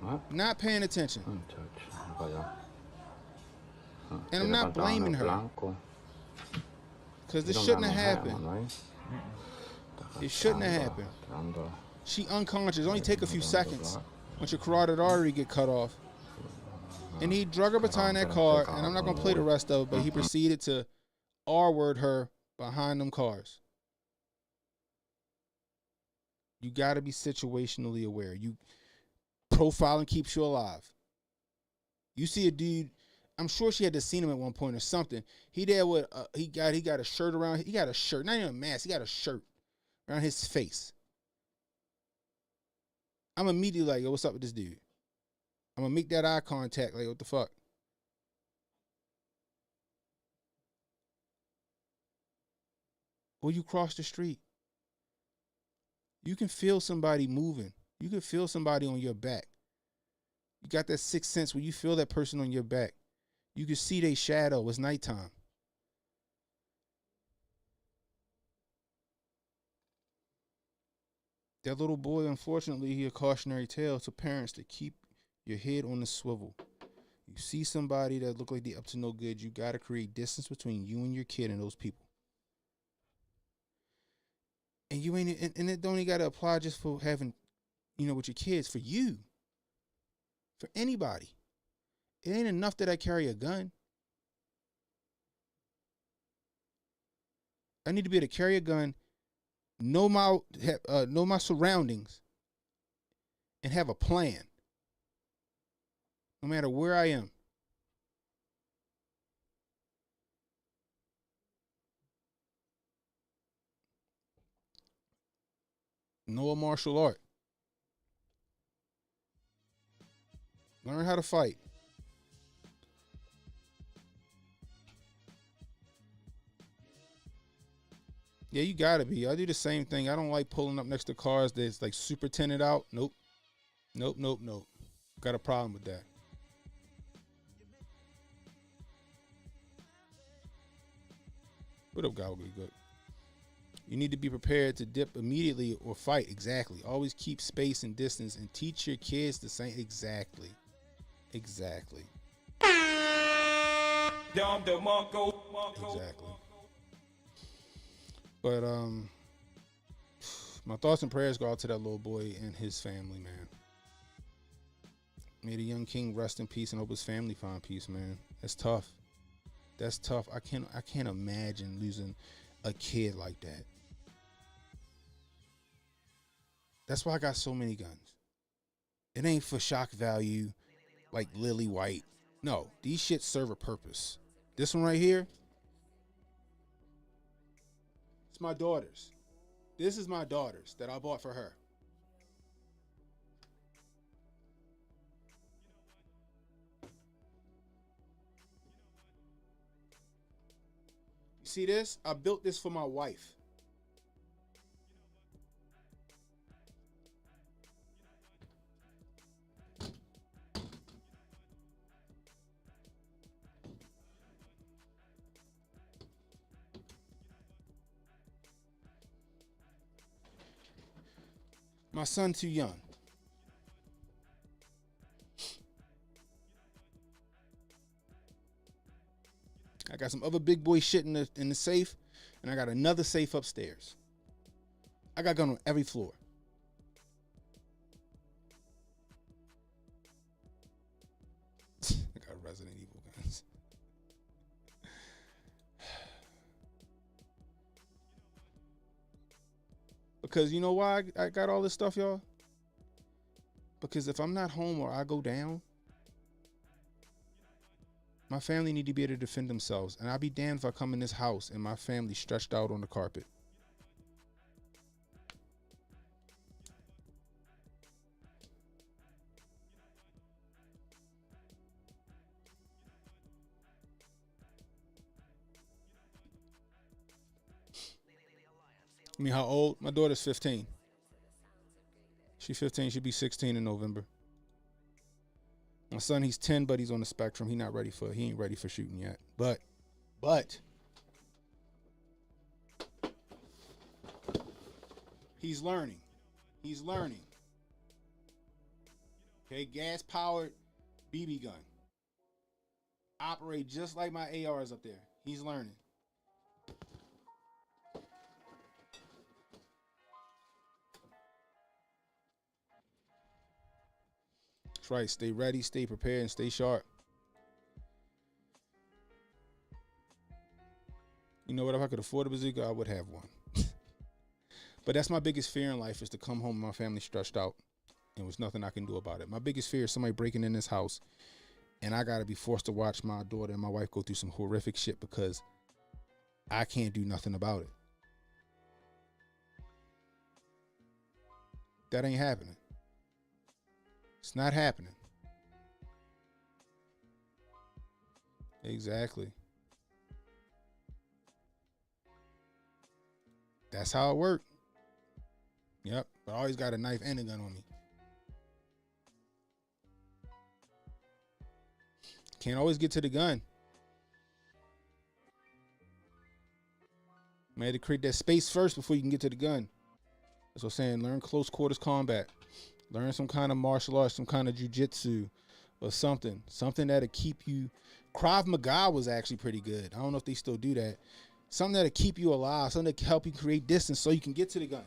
M: What?
C: Not paying attention. And I'm not blaming her. Because this shouldn't have happened. It shouldn't have happened. She unconscious. Only take a few seconds once your carotid artery get cut off. And he drug her behind that car, and I'm not going to play the rest of it, but he proceeded to R-word her behind them cars. You got to be situationally aware. Profiling keeps you alive. You see a dude, I'm sure she had to seen him at one point or something. He there with he got a shirt around. He got a shirt, not even a mask. He got a shirt around his face. I'm immediately like, yo, what's up with this dude? I'm gonna make that eye contact. Like, what the fuck? Or you cross the street. You can feel somebody moving. You can feel somebody on your back. You got that sixth sense where you feel that person on your back. You can see their shadow. It's nighttime. That little boy, unfortunately, he a cautionary tale to parents to keep your head on the swivel. You see somebody that look like they up to no good, you got to create distance between you and your kid and those people. And you ain't, and it don't even got to apply just for having, with your kids, for you. For anybody. It ain't enough that I carry a gun. I need to be able to carry a gun, know my surroundings, and have a plan. No matter where I am. Know a martial art. Learn how to fight. Yeah, you gotta be. I do the same thing. I don't like pulling up next to cars that's like super tinted out. Nope. Got a problem with that. What up, guy? Good. You need to be prepared to dip immediately or fight. Exactly. Always keep space and distance and teach your kids the same. Exactly. Exactly. But my thoughts and prayers go out to that little boy and his family, man. May the young king rest in peace and hope his family find peace, man. That's tough. That's tough. I can't imagine losing a kid like that. That's why I got so many guns. It ain't for shock value like Lily White. No, these shits serve a purpose. This one right here, it's my daughter's. This is my daughter's that I bought for her. You see this? I built this for my wife. My son too young. I got some other big boy shit in the safe, and I got another safe upstairs. I got gun on every floor. I got Resident Evil guns. Because you know why I got all this stuff, y'all? Because if I'm not home or I go down, my family need to be able to defend themselves. And I'll be damned if I come in this house and my family stretched out on the carpet. I mean, how old? My daughter's 15. She's 15. She'll be 16 in November. My son, he's 10, but he's on the spectrum. He ain't ready for shooting yet. But he's learning. He's learning. Okay, gas-powered BB gun. Operate just like my ARs up there. He's learning. That's right. Stay ready, stay prepared, and stay sharp. You know what? If I could afford a bazooka, I would have one. But that's my biggest fear in life, is to come home and my family stretched out and there's nothing I can do about it. My biggest fear is somebody breaking in this house and I got to be forced to watch my daughter and my wife go through some horrific shit because I can't do nothing about it. That ain't happening. It's not happening. Exactly. That's how it worked. Yep. But I always got a knife and a gun on me. Can't always get to the gun. Man, had to create that space first before you can get to the gun. That's what I'm saying. Learn close quarters combat. Learn some kind of martial arts, some kind of jujitsu or something. Something that'll keep you. Krav Maga was actually pretty good. I don't know if they still do that. Something that'll keep you alive. Something that can help you create distance so you can get to the gun.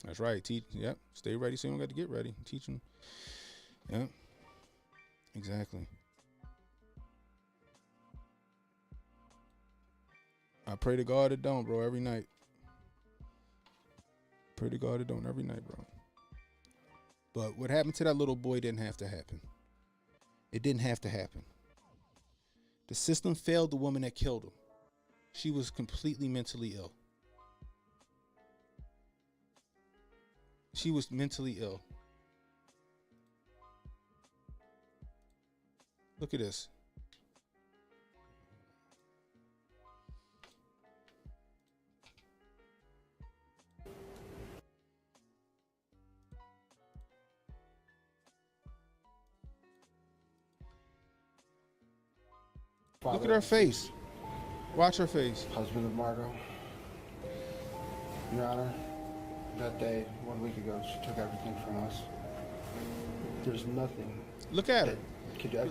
C: That's right. Teach. Yep. Stay ready so you don't got to get ready. Teach them. Yep. Exactly. I pray to God it don't, bro, every night. Pray to God it don't every night, bro. But what happened to that little boy didn't have to happen. It didn't have to happen. The system failed the woman that killed him. She was completely mentally ill. She was mentally ill. Look at this. Look at her face. Watch her face.
N: Husband of Margot. Your Honor, that day, 1 week ago, she took everything from us. There's nothing.
C: Look at her.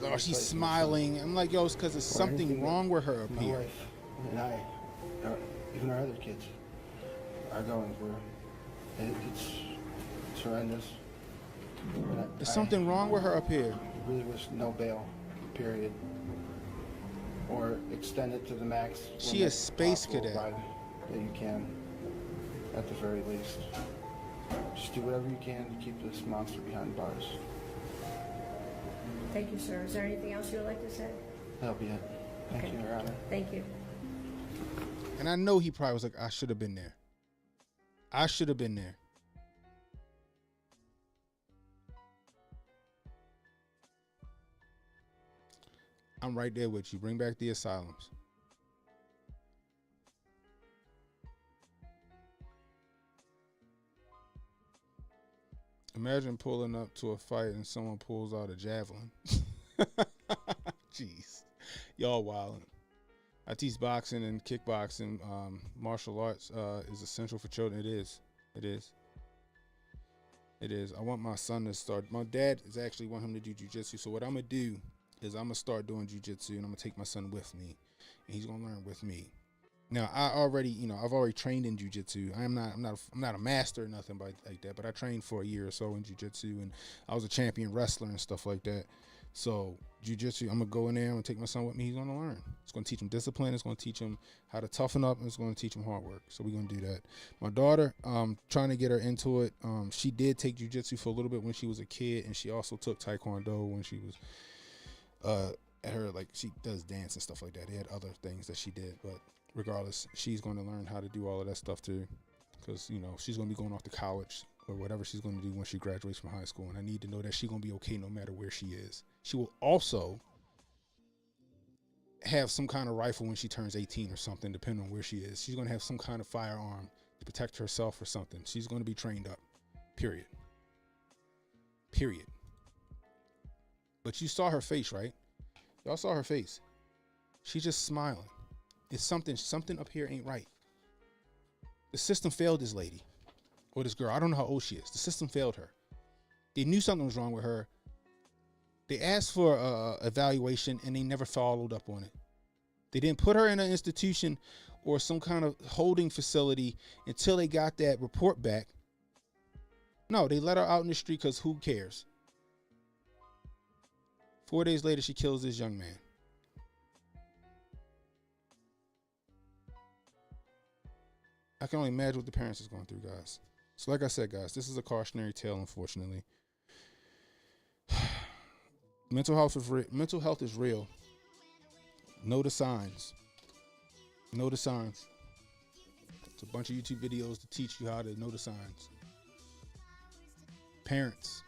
C: Oh, she's smiling. I'm like, yo, it's because there's something wrong with her up
N: my
C: here.
N: wife and I, even our other kids, are going through. It's horrendous.
C: There's something wrong with her up here.
N: Really wish no bail, period. Or extend it to the max.
C: She is space cadet.
N: That you can, at the very least. Just do whatever you can to keep this monster behind bars.
O: Thank you, sir. Is there anything else you would like to say?
N: That'll be it. Thank you, Your Honor.
O: Thank you.
C: And I know he probably was like, I should have been there. I should have been there. I'm right there with you. Bring back the asylums. Imagine pulling up to a fight and someone pulls out a javelin. Jeez. Y'all wildin'. I teach boxing and kickboxing. Martial arts is essential for children. It is. It is. It is. I want my son to start. My dad is actually want him to do jiu-jitsu. So what I'm going to do is I'm going to start doing jiu-jitsu, and I'm going to take my son with me, and he's going to learn with me. Now, I've already trained in jiu-jitsu. I'm not a master or nothing like that, but I trained for a year or so in jiu-jitsu, and I was a champion wrestler and stuff like that. So jiu-jitsu, I'm gonna go in there, I'm gonna take my son with me. He's gonna learn. It's gonna teach him discipline. It's gonna teach him how to toughen up, and it's gonna teach him hard work. So we're gonna do that. My daughter, trying to get her into it. She did take jiu-jitsu for a little bit when she was a kid, and she also took taekwondo when she was at her, like, she does dance and stuff like that. They had other things that she did, but regardless, she's going to learn how to do all of that stuff too, because she's going to be going off to college or whatever she's going to do when she graduates from high school, and I need to know that she's going to be okay no matter where she is. She will also have some kind of rifle when she turns 18 or something, depending on where she is. She's going to have some kind of firearm to protect herself or something. She's going to be trained up, period. But you saw her face, right? Y'all saw her face. She's just smiling. It's something up here ain't right. The system failed this lady or this girl. I don't know how old she is. The system failed her. They knew something was wrong with her. They asked for evaluation, and they never followed up on it. They didn't put her in an institution or some kind of holding facility until they got that report back. No, they let her out in the street because who cares? 4 days later, she kills this young man. I can only imagine what the parents is going through, guys. So like I said, guys, this is a cautionary tale, unfortunately. Mental health is real. Know the signs. Know the signs. It's a bunch of YouTube videos to teach you how to know the signs. Parents,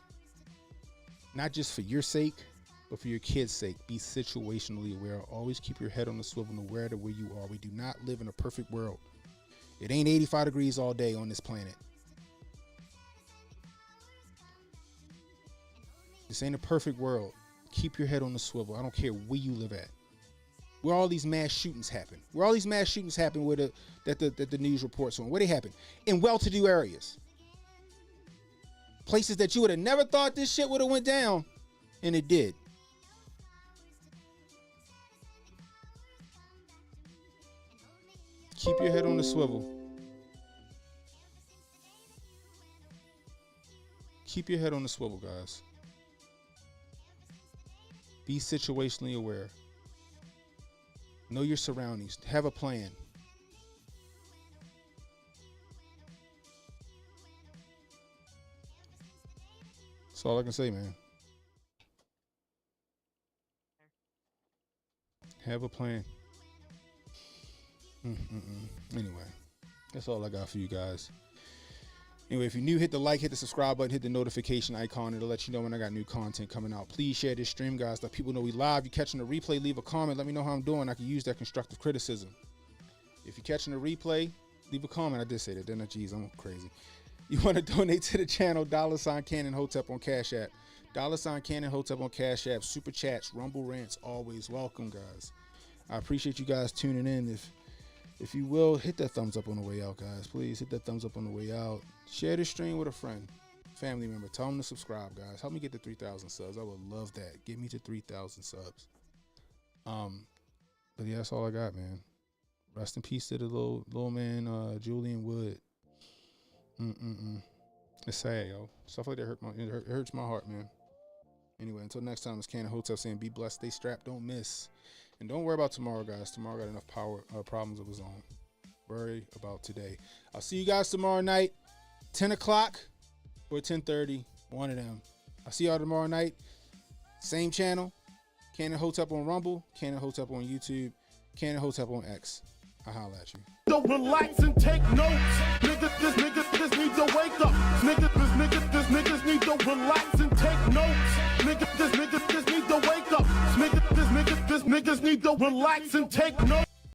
C: not just for your sake, but for your kids' sake, be situationally aware. Always keep your head on the swivel and aware of where you are. We do not live in a perfect world. It ain't 85 degrees all day on this planet. This ain't a perfect world. Keep your head on the swivel. I don't care where you live at. Where all these mass shootings happen. Where all these mass shootings happen that the news reports on. Where they happen? In well-to-do areas. Places that you would have never thought this shit would have went down. And it did. Keep your head on the swivel. Keep your head on the swivel, guys. Be situationally aware. Know your surroundings. Have a plan. That's all I can say, man. Have a plan. Anyway, that's all I got for you guys. Anyway, if you're new, hit the like, hit the subscribe button, hit the notification icon. It'll let you know when I got new content coming out. Please share this stream, guys. Let people know we live. You're catching the replay, leave a comment. Let me know how I'm doing. I can use that constructive criticism. If you're catching the replay, leave a comment. I did say that, didn't I? Jeez, I'm crazy. You want to donate to the channel, $ Cannon Hotep on Cash App. $ Cannon Hotep on Cash App. Super chats, Rumble rants, always welcome, guys. I appreciate you guys tuning in. If you will, hit that thumbs up on the way out, guys. Please hit that thumbs up on the way out. Share this stream with a friend, family member. Tell them to subscribe, guys. Help me get to 3,000 subs. I would love that. Get me to 3,000 subs. But yeah, that's all I got, man. Rest in peace to the little man, Julian Wood. It's sad, yo. Stuff like that it hurts my heart, man. Anyway, until next time, it's Cannon Hotep saying be blessed, stay strapped, don't miss. And don't worry about tomorrow, guys. Tomorrow got enough problems of his own. Worry about today. I'll see you guys tomorrow night, 10 o'clock or 10:30, one of them. I'll see y'all tomorrow night. Same channel, Cannon Hotep on Rumble, Cannon Hotep on YouTube, Cannon Hotep on X. I'll holla at you.
P: Don't relax and take notes. Niggas need to wake up. Niggas need to relax and take notes. Niggas need to wake up. Niggas need to relax and take notes.